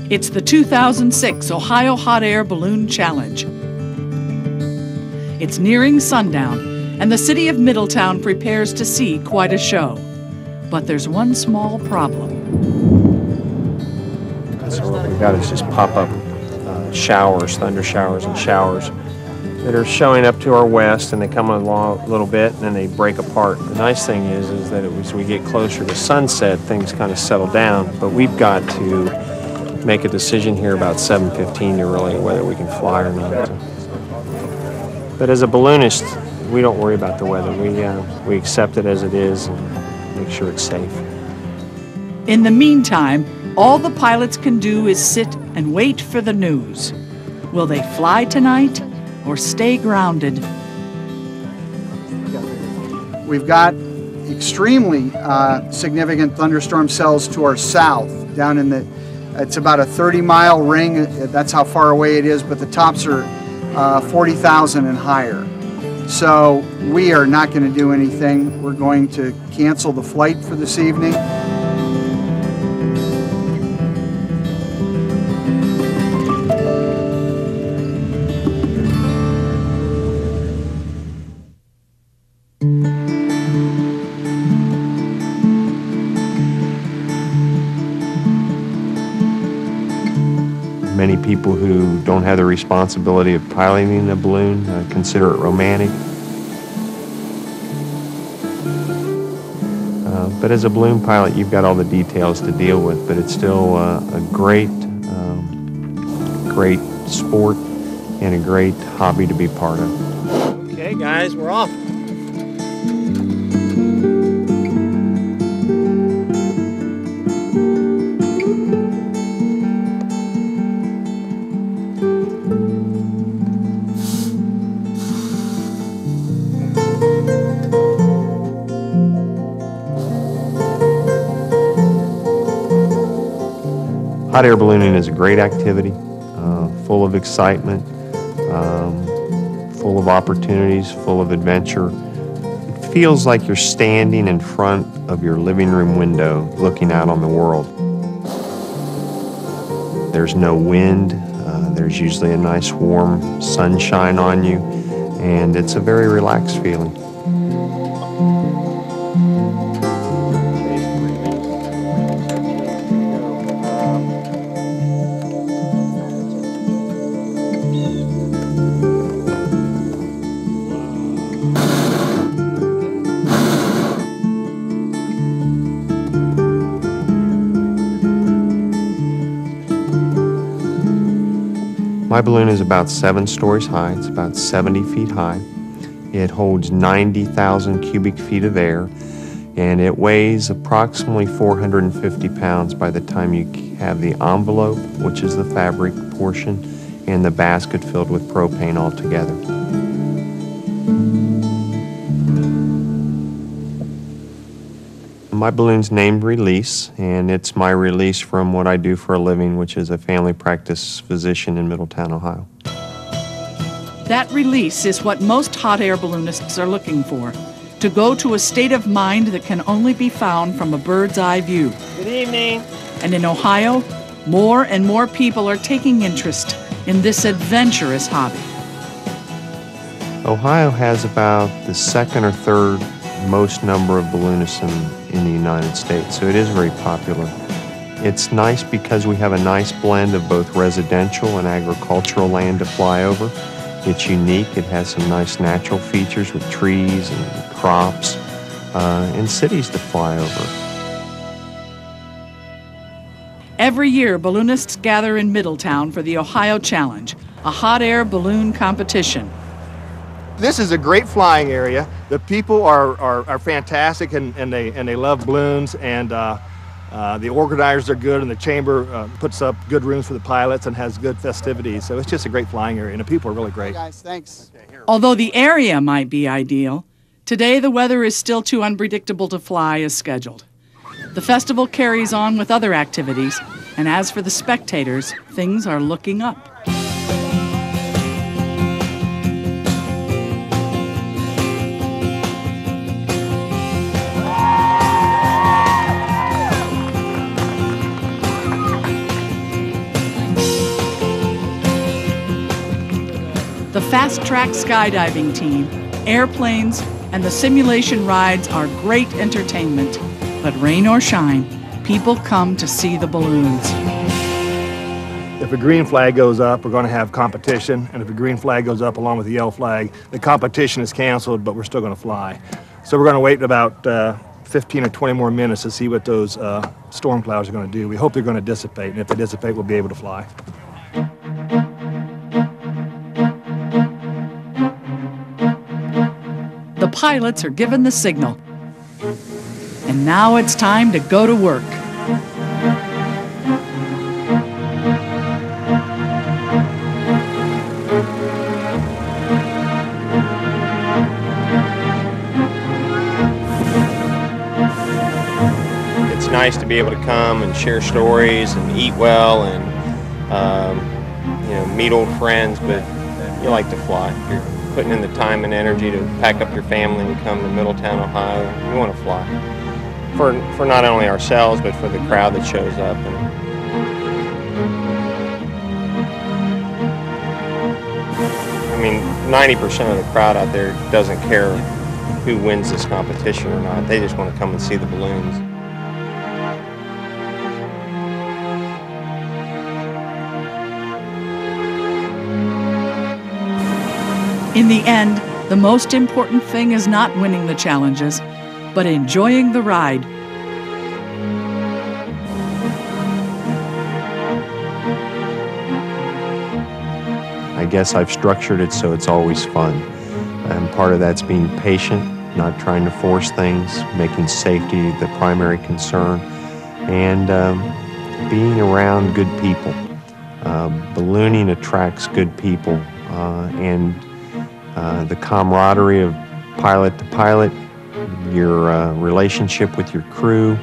It's the 2006 Ohio Hot Air Balloon Challenge. It's nearing sundown, and the city of Middletown prepares to see quite a show. But there's one small problem. So what we've got is just pop-up showers, thunder showers and showers that are showing up to our west, and they come along a little bit and then they break apart. The nice thing is that as we get closer to sunset, things kind of settle down, but we've got to make a decision here about 7:15 to really whether we can fly or not. But as a balloonist, we don't worry about the weather. We accept it as it is and make sure it's safe. In the meantime, all the pilots can do is sit and wait for the news. Will they fly tonight or stay grounded? We've got extremely significant thunderstorm cells to our south, down in it's about a 30-mile ring. That's how far away it is, but the tops are 40,000 and higher. So we are not going to do anything. We're going to cancel the flight for this evening. Many people who don't have the responsibility of piloting a balloon consider it romantic. But as a balloon pilot, you've got all the details to deal with, but it's still a great sport and a great hobby to be part of. Okay, guys, we're off. Hot air ballooning is a great activity, full of excitement, full of opportunities, full of adventure. It feels like you're standing in front of your living room window looking out on the world. There's no wind, there's usually a nice warm sunshine on you, and it's a very relaxed feeling. My balloon is about 7 stories high. It's about 70 feet high. It holds 90,000 cubic feet of air, and it weighs approximately 450 pounds by the time you have the envelope, which is the fabric portion, and the basket filled with propane all together. My balloon's named Release, and it's my release from what I do for a living, which is a family practice physician in Middletown, Ohio. That release is what most hot air balloonists are looking for, to go to a state of mind that can only be found from a bird's eye view. Good evening. And in Ohio, more and more people are taking interest in this adventurous hobby. Ohio has about the second or third most number of balloonists in the United States, so it is very popular. It's nice because we have a nice blend of both residential and agricultural land to fly over. It's unique. It has some nice natural features with trees and crops and cities to fly over. Every year, balloonists gather in Middletown for the Ohio Challenge, a hot air balloon competition. This is a great flying area. The people are fantastic, and they love balloons, and the organizers are good, and the chamber puts up good rooms for the pilots and has good festivities. So it's just a great flying area, and the people are really great. Hey guys, thanks. Although the area might be ideal, today the weather is still too unpredictable to fly as scheduled. The festival carries on with other activities, and as for the spectators, things are looking up. fast-track skydiving team, airplanes, and the simulation rides are great entertainment. But rain or shine, people come to see the balloons. If a green flag goes up, we're going to have competition, and if a green flag goes up along with the yellow flag, the competition is canceled, but we're still going to fly. So we're going to wait about 15 or 20 more minutes to see what those storm clouds are going to do. We hope they're going to dissipate, and if they dissipate, we'll be able to fly. The pilots are given the signal. And now it's time to go to work. It's nice to be able to come and share stories and eat well and meet old friends, but you like to fly. You're putting in the time and energy to pack up your family and come to Middletown, Ohio. You want to fly for not only ourselves but for the crowd that shows up. I mean, 90% of the crowd out there doesn't care who wins this competition or not. They just want to come and see the balloons. In the end, the most important thing is not winning the challenges, but enjoying the ride. I guess I've structured it so it's always fun. And part of that's being patient, not trying to force things, making safety the primary concern, and being around good people. Ballooning attracts good people, and the camaraderie of pilot to pilot, your relationship with your crew.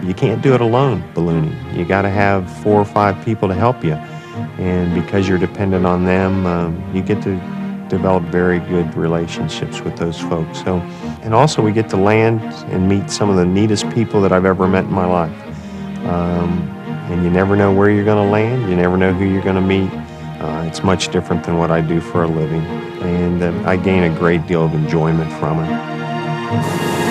You can't do it alone, ballooning. You got to have 4 or 5 people to help you. And because you're dependent on them, you get to develop very good relationships with those folks. And also we get to land and meet some of the neatest people that I've ever met in my life. And you never know where you're going to land. You never know who you're going to meet. It's much different than what I do for a living. And I gain a great deal of enjoyment from it.